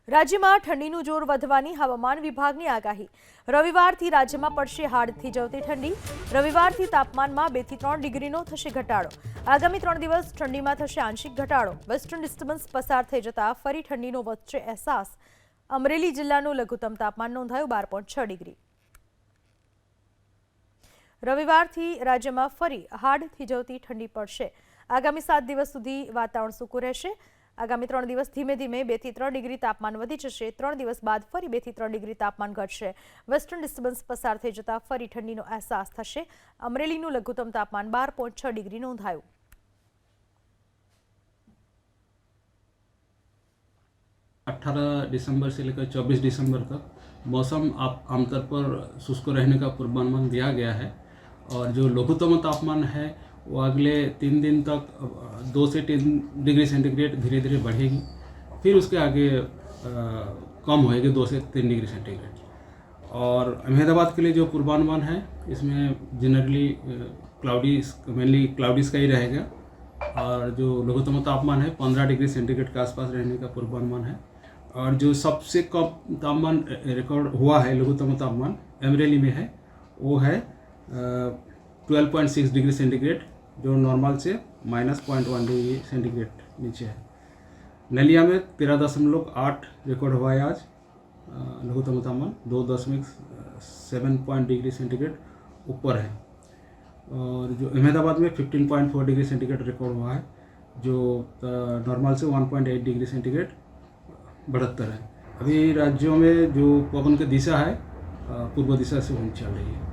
રાજ્યમાં ઠંડીનું જોર વધવાની હવામાન વિભાગની આગાહી। રવિવારથી રાજ્યમાં પડશે હાડ થીજવતી ઠંડી। રવિવારથી તાપમાનમાં 2 થી 3 ડિગ્રીનો થશે ઘટાડો। આગામી 3 દિવસ ઠંડીમાં થશે આંશિક ઘટાડો। વેસ્ટર્ન ડિસ્ટર્બન્સ પસાર થઈ જતા ફરી ઠંડીનો વધશે અહેસાસ। અમરેલી જિલ્લાનું લઘુત્તમ તાપમાન નોંધાયું 12.6 ડિગ્રી। રવિવારથી રાજ્યમાં ફરી હાડ થીજવતી ઠંડી પડશે। આગામી 7 દિવસ સુધી વાતાવરણ સૂકું રહેશે। આગામી 3 દિવસ ધીમે ધીમે 2 થી 3 ડિગ્રી તાપમાન વધી જશે। 3 દિવસ બાદ ફરી 2 થી 3 ડિગ્રી તાપમાન ઘટશે। વેસ્ટર્ન ડિસ્ટર્બન્સ પસાર થઈ જતા ફરી ઠંડીનો અહેસાસ થશે। અમરેલીનું લઘુત્તમ તાપમાન 12.6 ડિગ્રી નોંધાયું। दिसंबर से लेकर 24 दिसंबर तक मौसम आमतौर पर शुष्क रहने का पूर्वानुमान दिया गया है और जो लघुत्तम तापमान है वो अगले 3 दिन तक 2 से 3 डिग्री सेंटीग्रेड धीरे धीरे बढ़ेगी, फिर उसके आगे कम होएगी 2 से 3 डिग्री सेंटीग्रेड। और अहमदाबाद के लिए जो पूर्वानुमान है इसमें जनरली मेनली क्लाउडी स्काई रहेगा और जो लघुत्तम तापमान है 15 डिग्री सेंटीग्रेड के आसपास रहने का पूर्वानुमान है। और जो सबसे कम तापमान रिकॉर्ड हुआ है लघुत्तम तापमान अमरेली में है वो है 12.6 डिग्री सेंटीग्रेड, जो नॉर्मल से -0.1 डिग्री सेंटीग्रेड नीचे है। नलिया में 13.8 रिकॉर्ड हुआ है आज लघुत्तम तापमान 2.7 डिग्री सेंटीग्रेड ऊपर है। और जो अहमदाबाद में 15.4 डिग्री सेंटीग्रेड रिकॉर्ड हुआ है, जो नॉर्मल से 1.8 डिग्री सेंटीग्रेड बढ़ोत्तर है। अभी राज्यों में जो पवन की दिशा है पूर्व दिशा से चल रही है।